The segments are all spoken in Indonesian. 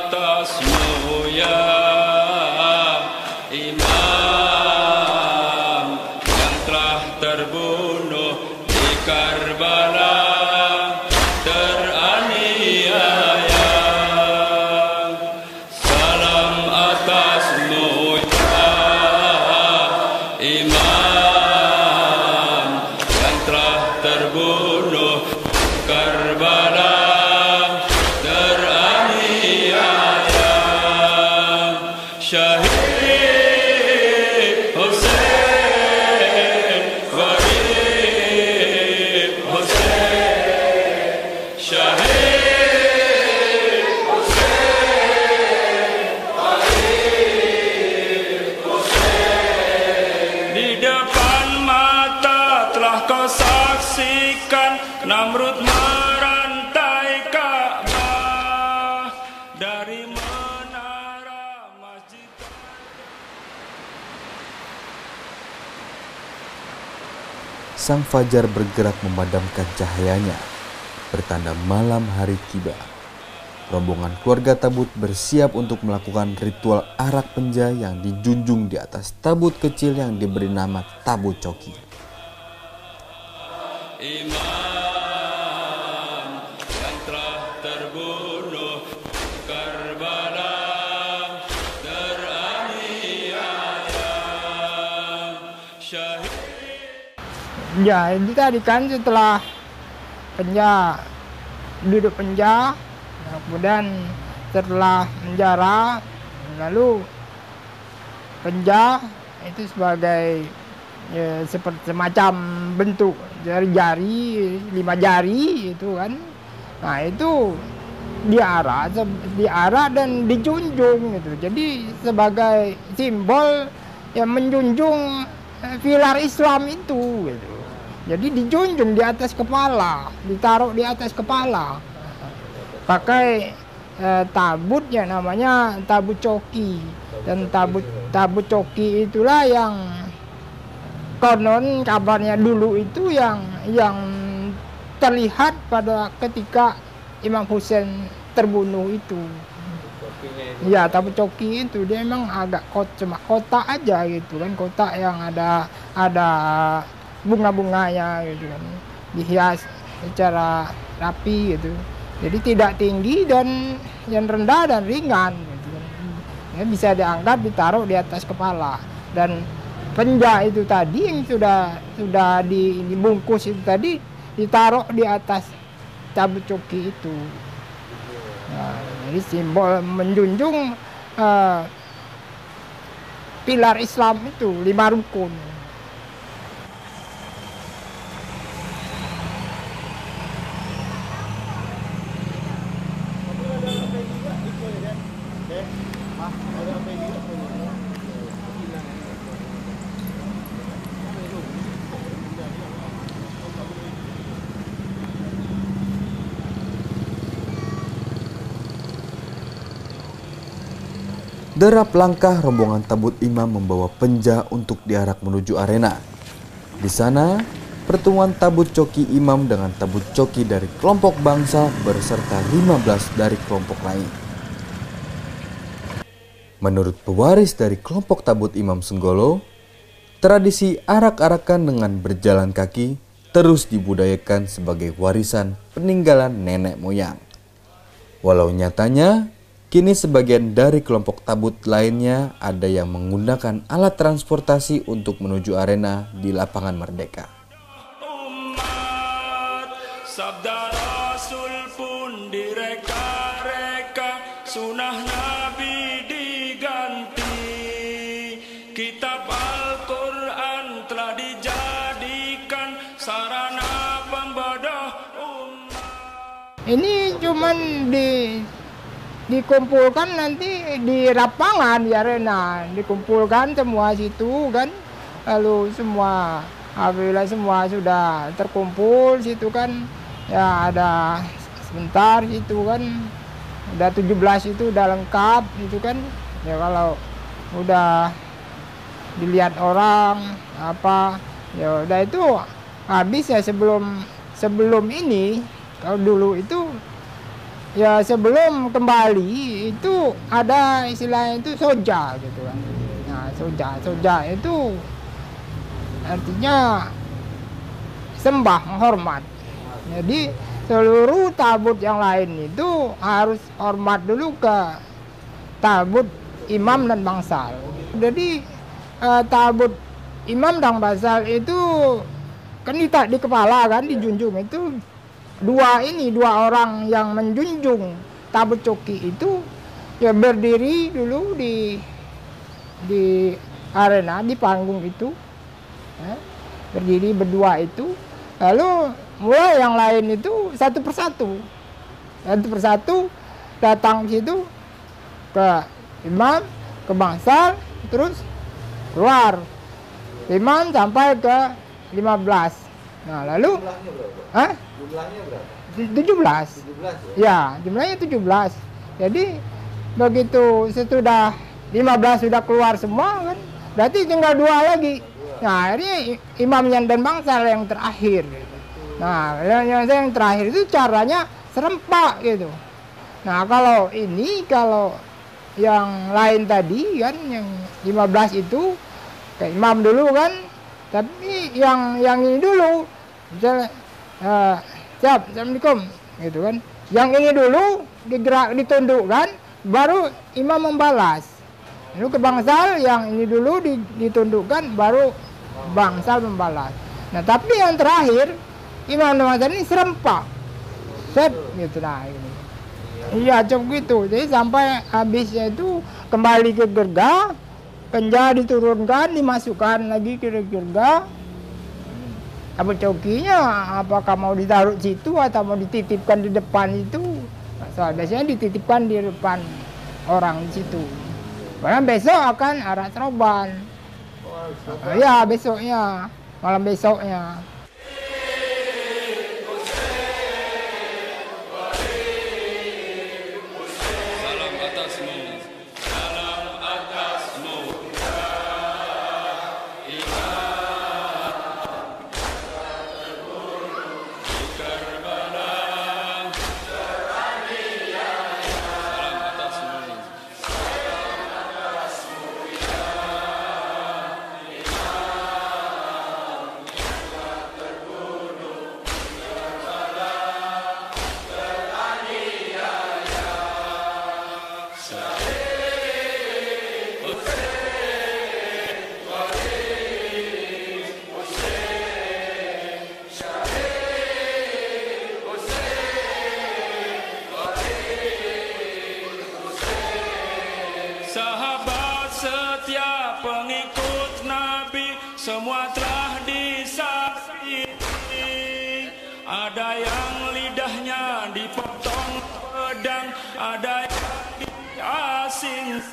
atasmu ya Imam yang telah terbunuh di Karbala, teraniaya. Salam atasmu ya Imam yang telah terbunuh di Karbala, teraniaya. Syahid Hussein, Walid Hussein, Syahid Hussein, Walid Hussein. Di depan mata telah kau saksikan Namrud merantai Ka'bah dari menara masjid. Sang fajar bergerak memadamkan cahayanya, bertanda malam hari tiba. Rombongan keluarga Tabut bersiap untuk melakukan ritual arak penja yang dijunjung di atas tabut kecil yang diberi nama Tabut Coki. Imam yang telah terbunuh di Karbala, teraniaya. Syahid. Ya, itu tadi kan setelah penja, duduk penja, kemudian setelah penjara, lalu penja itu sebagai ya, seperti semacam bentuk jari-jari, 5 jari itu kan. Nah itu diarah dan dijunjung gitu. Jadi sebagai simbol yang menjunjung pilar Islam itu gitu. Jadi dijunjung di atas kepala, ditaruh di atas kepala. Pakai tabut yang namanya tabut coki. Dan tabut coki itulah yang konon kabarnya dulu itu yang terlihat pada ketika Imam Husain terbunuh itu. Ya, tabut coki itu dia memang agak cuma kotak aja gitu kan, kotak yang ada bunga-bunganya gitu kan, dihias secara rapi gitu. Jadi tidak tinggi dan yang rendah dan ringan gitu kan. Ya, bisa diangkat ditaruh di atas kepala. Dan penja itu tadi yang sudah dibungkus itu tadi ditaruh di atas tabut coki itu. Nah, jadi simbol menjunjung pilar Islam itu 5 rukun. Derap langkah rombongan Tabut Imam membawa penja untuk diarak menuju arena. Di sana, pertemuan Tabut Coki Imam dengan Tabut Coki dari kelompok bangsa berserta 15 dari kelompok lain. Menurut pewaris dari kelompok Tabut Imam Senggolo, tradisi arak-arakan dengan berjalan kaki terus dibudayakan sebagai warisan peninggalan nenek moyang. Walau nyatanya, kini sebagian dari kelompok tabut lainnya ada yang menggunakan alat transportasi untuk menuju arena di lapangan Merdeka. Umat, sabda Rasul pun direka-reka, sunnah Nabi diganti, kitab Al-Quran telah dijadikan sarana pembodoh umat. Ini cuman dikumpulkan nanti di lapangan di arena, dikumpulkan semua situ kan, lalu semua alhamdulillah semua sudah terkumpul situ kan, ya ada sebentar situ kan, udah 17 itu udah lengkap itu kan, ya kalau udah dilihat orang apa ya udah itu habis ya. Sebelum ini kalau dulu itu ya sebelum kembali itu ada istilahnya itu soja gitu kan. Nah, soja itu artinya sembah, menghormat. Jadi seluruh tabut yang lain itu harus hormat dulu ke tabut imam dan bangsal. Jadi tabut imam dan bangsal itu kan di kepala kan dijunjung itu dua orang yang menjunjung tabut coki itu ya berdiri dulu di arena, di panggung itu, berdiri berdua itu, lalu mulai yang lain itu satu persatu datang ke situ, ke imam, ke bangsal, terus keluar imam sampai ke 15. Nah lalu Jumlahnya berapa? 17. 17 Ya, jumlahnya 17. Jadi begitu sesudah 15 sudah keluar semua kan, berarti tinggal 2 lagi. Nah, akhirnya imamnya dan bangsal yang terakhir. Nah, yang terakhir itu caranya serempak gitu. Nah, kalau yang lain tadi kan yang 15 itu ke imam dulu kan, tapi yang ini dulu misalnya siap, assalamualaikum gitu kan. Yang ini dulu ditundukkan, baru imam membalas. Lalu ke bangsal yang ini dulu ditundukkan, baru bangsal membalas. Nah tapi yang terakhir imam dan bangsal ini serempak, set gitu. Nah ini, iya cukup gitu. Jadi sampai habisnya itu kembali ke gerga, penja diturunkan, dimasukkan lagi ke gerga. Tabut cokinya apakah mau ditaruh situ atau mau dititipkan di depan itu? Soal biasanya dititipkan di depan orang di situ. Karena besok akan arak seroban. Ya besoknya, malam besoknya. Sahabat setia pengikut Nabi semua telah disakiti. Ada yang lidahnya dipotong pedang, ada yang diasingkan.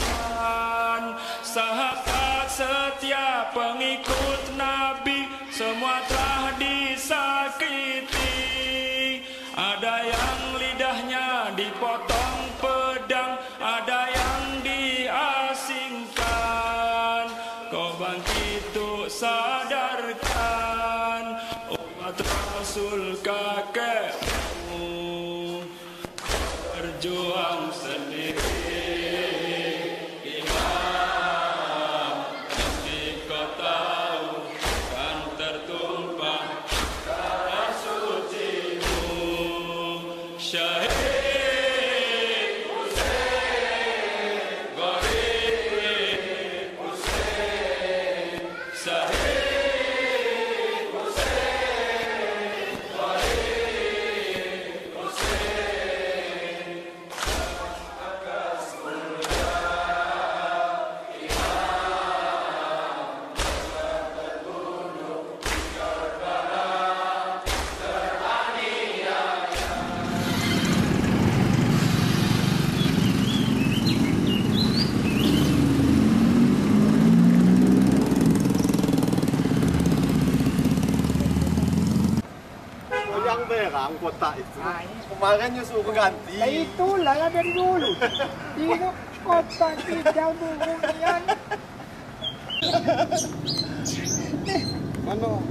Sahabat setia pengikut Nabi semua telah disakiti. Ada yang lidahnya dipotong pedang, ada yang diasingkan. Kau bangkit untuk sadarkan umat Rasul kakekmu, berjuang sendiri. Imam, nanti kau tahu kan tertumpah darah sucimu. Syahid yang merah kotak itu. Nah, ini. Kemarin nyusul ganti. Nah, itulah ya dari dulu. Itu kotak tidak bunyian. Mana?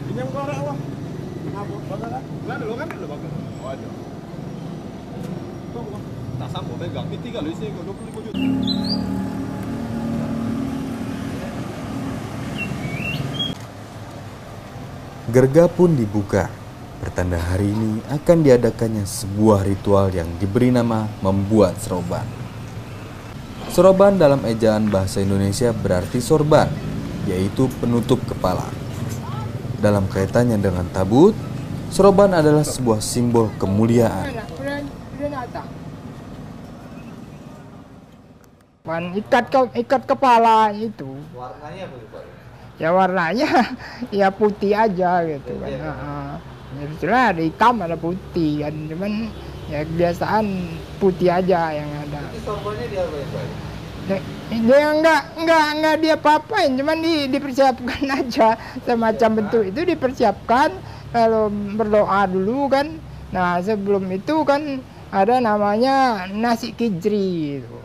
Ini yang korek wah. Kenapa? Bakar kan? Kan dulu bakar. Oh, ada. Tak sama pegang. Ini 3 loh, sini 25 juta. Gerga pun dibuka. Pertanda hari ini akan diadakannya sebuah ritual yang diberi nama membuat seroban. Seroban dalam ejaan bahasa Indonesia berarti sorban, yaitu penutup kepala. Dalam kaitannya dengan tabut, seroban adalah sebuah simbol kemuliaan. Ikat kepala itu. Warnanya apa Pak? Ya warnanya ya putih aja gitu kan. Ya sebenarnya ada hitam ada putih kan, cuman ya kebiasaan putih aja yang ada. Ini sorbannya diapain Pak? Dia enggak dia apa-apain, cuman dipersiapkan aja semacam bentuk itu dipersiapkan kalau berdoa dulu kan. Nah sebelum itu kan ada namanya nasi kijri itu.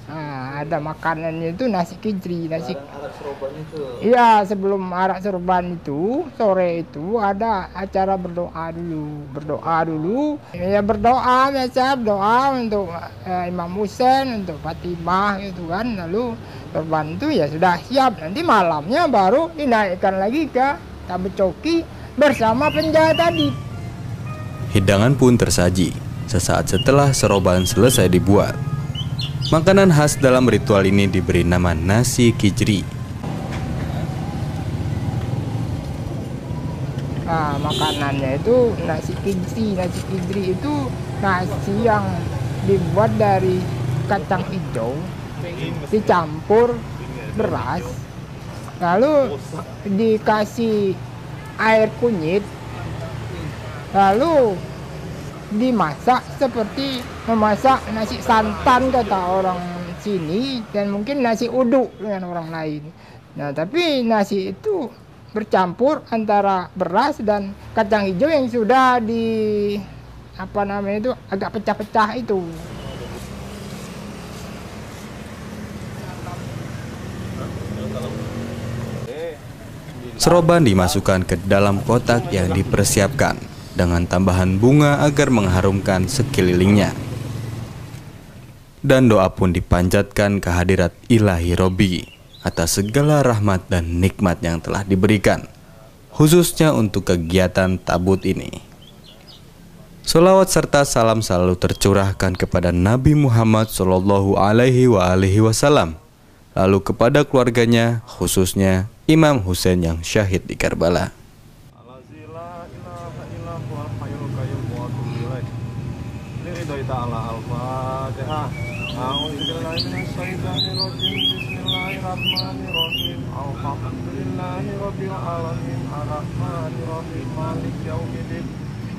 Nah, ada makanannya itu nasi kijri, nasi. Arak serobannya itu. Iya, sebelum arak serban itu sore itu ada acara berdoa dulu. Ya berdoa biasa berdoa untuk Imam Husain, untuk Fatimah gitu kan. Lalu serban itu ya sudah siap. Nanti malamnya baru dinaikkan lagi ke tabut coki bersama penjahat tadi. Hidangan pun tersaji sesaat setelah seroban selesai dibuat. Makanan khas dalam ritual ini diberi nama nasi kijri. Nah, makanannya itu nasi kijri. Nasi kijri itu nasi yang dibuat dari kacang hijau, dicampur beras, lalu dikasih air kunyit, lalu dimasak seperti memasak nasi santan kata orang sini, dan mungkin nasi uduk dengan orang lain. Nah, tapi nasi itu bercampur antara beras dan kacang hijau yang sudah agak pecah-pecah itu. Seroban dimasukkan ke dalam kotak yang dipersiapkan dengan tambahan bunga agar mengharumkan sekelilingnya. Dan doa pun dipanjatkan kehadirat Ilahi Robbi atas segala rahmat dan nikmat yang telah diberikan, khususnya untuk kegiatan tabut ini. Sholawat serta salam selalu tercurahkan kepada Nabi Muhammad SAW, lalu kepada keluarganya, khususnya Imam Husain yang syahid di Karbala. Al-Fatihah. A'udzubillahi minasyaitonirrajim. Bismillahirrahmanirrahim. Alhamdulillahirabbil alamin. Arrahmanirrahim. Maliki yaumiddin.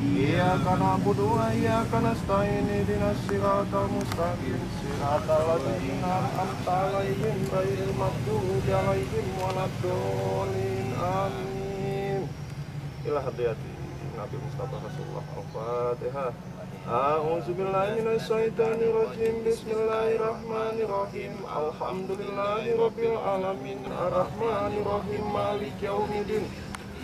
Iyyaka na'budu wa iyyaka nasta'in. Ihdinas siratal mustaqim. Siratal ladzina an'amta 'alaihim ghairil maghdubi 'alaihim waladdallin. Amin. Ila hadiyati Nabi Mustafa Rasulullah. Al-Fatihah. A'udzubillahi minasyaitonirrajim. Bismillahirrahmanirrahim. Alhamdulillahirabbil alamin. Arrahmanirrahim. Maliki yaumiddin.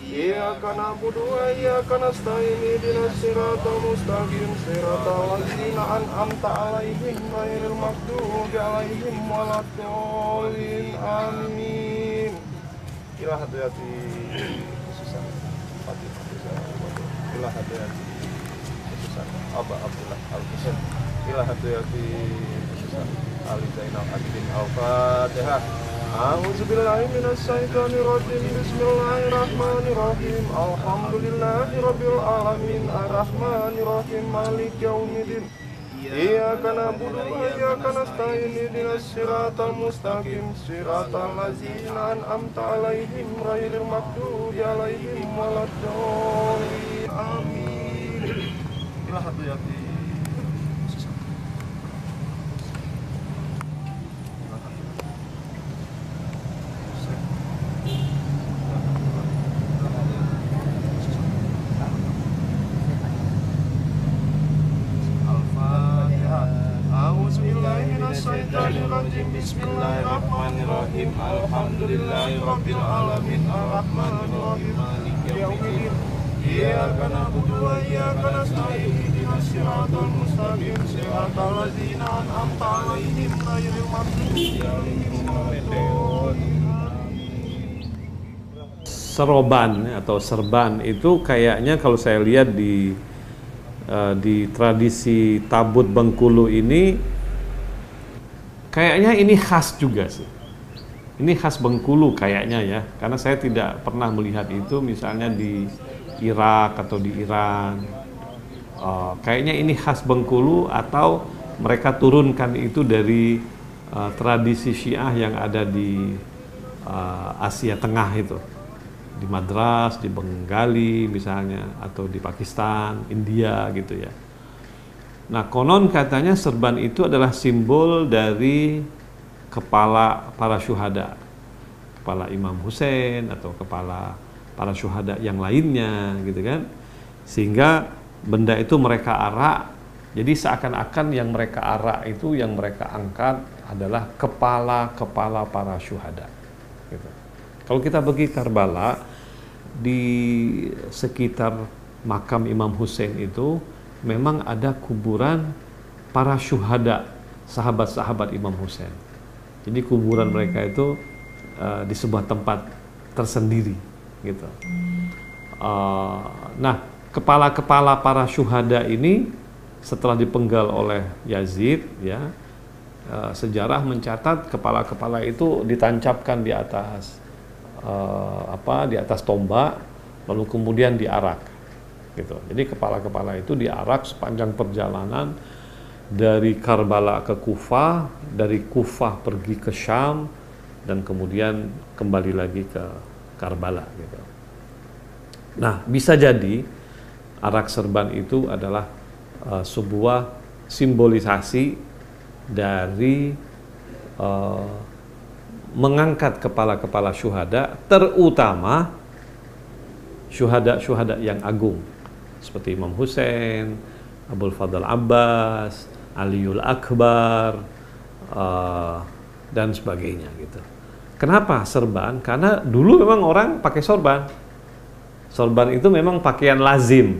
Iyyaka na'budu wa iyyaka nasta'in. Ihdinas siratal mustaqim. Siratal ladzina an'amta 'alaihim ghairil maghdubi 'alaihim waladdallin. Amin. Ila hadiyati khususan Fatimah. Ila hadiyati Aba Abdullah Al-Husain. Ila hadiyati khususan Ali Zainal Abidin. Al-Fatihah. A'udzubillahi minasyaitonirrajim. Bismillahirrahmanirrahim. Alhamdulillahirabbil alamin. Arrahmanirrahim. Maliki yaumiddin. Iyyaka na'budu wa iyyaka nasta'in. Ihdinas siratal mustaqim. Siratal ladzina an'amta 'alaihim ghairil maghdubi 'alaihim waladdallin. Amin. Ila hadiyati Bismillahirrahmanirrahim. Alhamdulillahirabbil alamin. Arrahmanirrahim. Maliki yaumiddin. إياك نعبد وإياك نستعين اهدنا الصراط المستقيم صراط الذين أنعمت عليهم غير المغضوب عليهم ولا الضالين. Seroban atau serban itu kayaknya kalau saya lihat di tradisi Tabut Bengkulu ini kayaknya ini khas juga sih. Ini khas Bengkulu kayaknya ya, karena saya tidak pernah melihat itu misalnya di Irak atau di Iran. Kayaknya ini khas Bengkulu atau mereka turunkan itu dari tradisi Syiah yang ada di Asia Tengah itu. Di Madras, di Bengali misalnya, atau di Pakistan, India gitu ya. Nah, konon katanya serban itu adalah simbol dari kepala para syuhada, kepala Imam Hussein atau kepala para syuhada yang lainnya gitu kan. Sehingga benda itu mereka arak, jadi seakan-akan yang mereka arak itu, yang mereka angkat adalah kepala-kepala para syuhada gitu. Kalau kita pergi Karbala, di sekitar makam Imam Hussein itu memang ada kuburan para syuhada, sahabat-sahabat Imam Hussein. Jadi kuburan mereka itu di sebuah tempat tersendiri gitu. Nah, kepala-kepala para syuhada ini setelah dipenggal oleh Yazid ya, sejarah mencatat kepala-kepala itu ditancapkan di atas di atas tombak, lalu kemudian diarak gitu. Jadi kepala-kepala itu diarak sepanjang perjalanan dari Karbala ke Kufah, dari Kufah pergi ke Syam, dan kemudian kembali lagi ke Karbala gitu. Nah, bisa jadi arak serban itu adalah sebuah simbolisasi dari mengangkat kepala-kepala syuhada, terutama syuhada-syuhada yang agung seperti Imam Hussein, Abul Fadl Abbas, Aliul Akbar, dan sebagainya gitu. Kenapa serban? Karena dulu memang orang pakai sorban. Sorban itu memang pakaian lazim,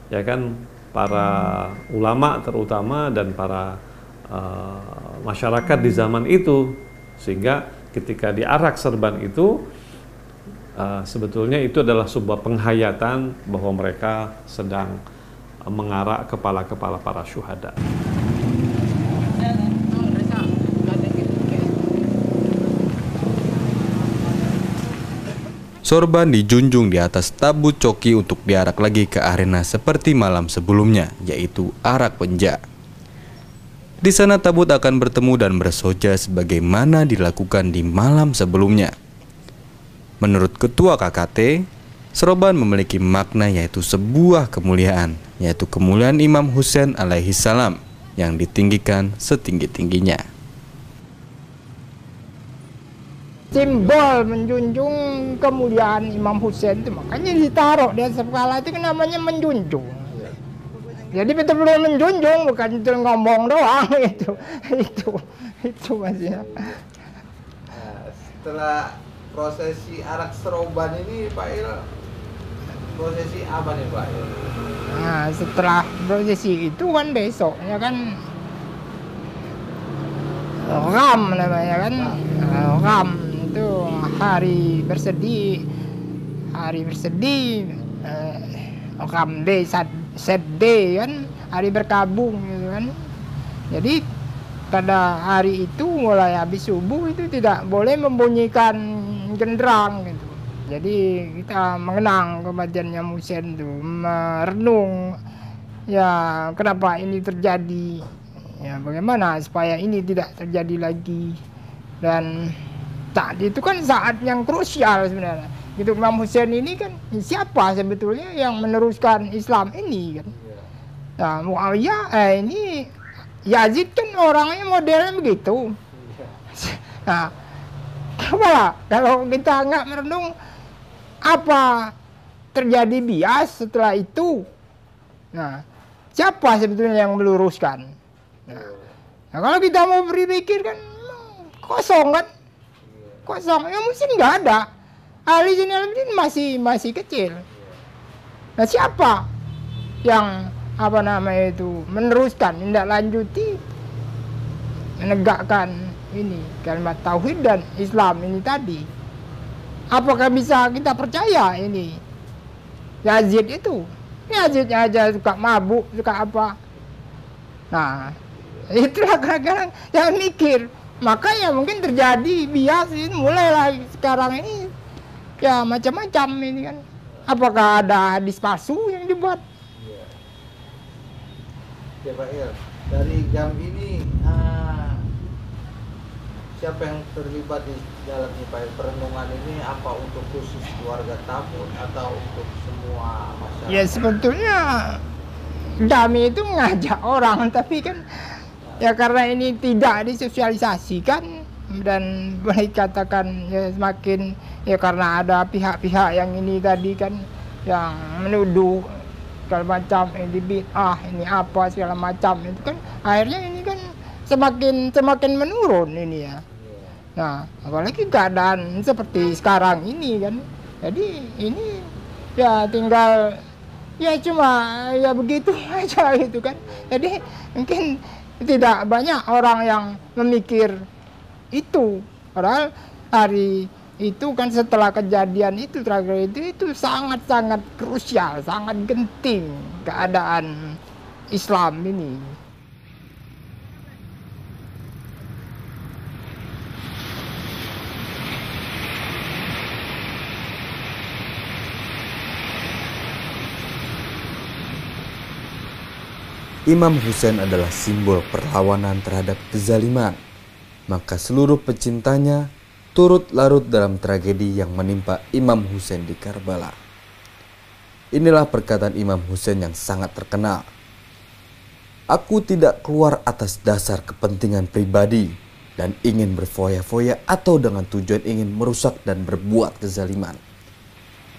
ya kan, para ulama terutama dan para masyarakat di zaman itu, sehingga ketika diarak serban itu sebetulnya itu adalah sebuah penghayatan bahwa mereka sedang mengarak kepala-kepala para syuhada. Sorban dijunjung di atas tabut coki untuk diarak lagi ke arena seperti malam sebelumnya, yaitu arak penja. Di sana tabut akan bertemu dan bersoja sebagaimana dilakukan di malam sebelumnya. Menurut Ketua KKT, serban memiliki makna yaitu sebuah kemuliaan, yaitu kemuliaan Imam Hussein alaihi salam yang ditinggikan setinggi-tingginya. Simbol menjunjung kemuliaan Imam Hussein itu makanya ditaruh di atas kepala itu namanya menjunjung. Jadi betul-betul menjunjung, bukan itu ngomong doang itu maksudnya. Nah, setelah prosesi arak seroban ini Pak Il, prosesi apa nih Pak Il? Nah, setelah prosesi itu kan besok ya kan Ram namanya kan. Ram itu hari bersedih, Ram Day, Sad Day kan, hari berkabung gitu kan. Jadi pada hari itu mulai habis subuh itu tidak boleh membunyikan genderang gitu. Jadi kita mengenang kematiannya Hussein itu, merenung ya kenapa ini terjadi, ya bagaimana supaya ini tidak terjadi lagi. Dan saat itu kan saat yang krusial sebenarnya. Gitu, Imam Hussein ini kan siapa sebetulnya yang meneruskan Islam ini kan? Nah, Muawiyah ini Yazid kan orangnya modelnya begitu. Nah, apa kalau kita nggak merenung apa terjadi bias setelah itu? Nah, siapa sebetulnya yang meluruskan? Nah, kalau kita mau berpikir kan kosong kan? Kosong, ya mungkin nggak ada. Ali Zainal Abidin masih kecil. Nah, siapa yang apa namanya itu meneruskan, menindaklanjuti, menegakkan ini kalimat tauhid dan Islam ini tadi? Apakah bisa kita percaya ini Yazid itu? Yazidnya aja suka mabuk, suka apa? Nah, itulah kadang-kadang yang mikir. Makanya mungkin terjadi bias ini mulailah sekarang ini ya macam-macam ini kan. Apakah ada hadis palsu yang dibuat? Ya Pak Il, dari jam ini siapa yang terlibat di dalam perenungan ini? Apa untuk khusus keluarga Tabun atau untuk semua masyarakat? Ya sebetulnya kami itu mengajak orang, tapi kan ya karena ini tidak disosialisasikan dan boleh dikatakan ya semakin ya karena ada pihak-pihak yang ini tadi kan yang menuduh segala macam ini bid'ah, ini apa segala macam itu kan akhirnya ini kan semakin menurun ini ya. Nah, apalagi keadaan seperti sekarang ini kan. Jadi ini ya tinggal ya cuma ya begitu aja gitu kan. Jadi mungkin tidak banyak orang yang memikir itu. Padahal hari itu kan setelah kejadian itu tragedi itu sangat-sangat krusial, sangat genting keadaan Islam ini. Imam Husain adalah simbol perlawanan terhadap kezaliman, maka seluruh pecintanya turut larut dalam tragedi yang menimpa Imam Husain di Karbala. Inilah perkataan Imam Husain yang sangat terkenal. Aku tidak keluar atas dasar kepentingan pribadi dan ingin berfoya-foya atau dengan tujuan ingin merusak dan berbuat kezaliman.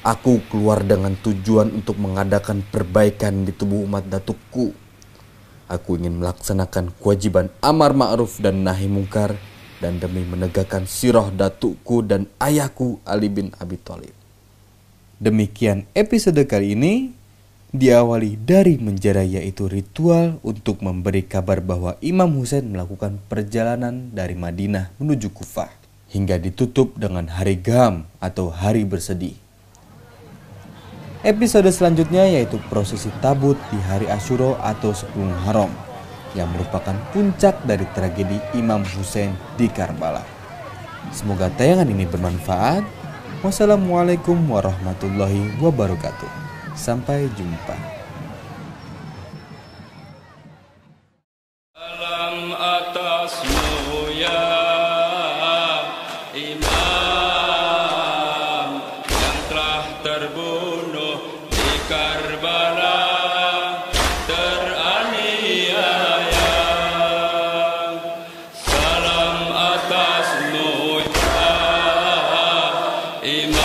Aku keluar dengan tujuan untuk mengadakan perbaikan di tubuh umat datukku. Aku ingin melaksanakan kewajiban amar ma'ruf dan nahi mungkar dan demi menegakkan sirah datukku dan ayahku Ali bin Abi Thalib. Demikian episode kali ini, diawali dari menjara, yaitu ritual untuk memberi kabar bahwa Imam Husain melakukan perjalanan dari Madinah menuju Kufah, hingga ditutup dengan hari Gam atau hari bersedih. Episode selanjutnya yaitu prosesi tabut di hari Asyura atau 10 Muharram, yang merupakan puncak dari tragedi Imam Husain di Karbala. Semoga tayangan ini bermanfaat. Wassalamualaikum warahmatullahi wabarakatuh. Sampai jumpa. Salam atasmu ya Imam yang telah terbunuh di Karbala, teraniaya. Salam atasmu ya Imam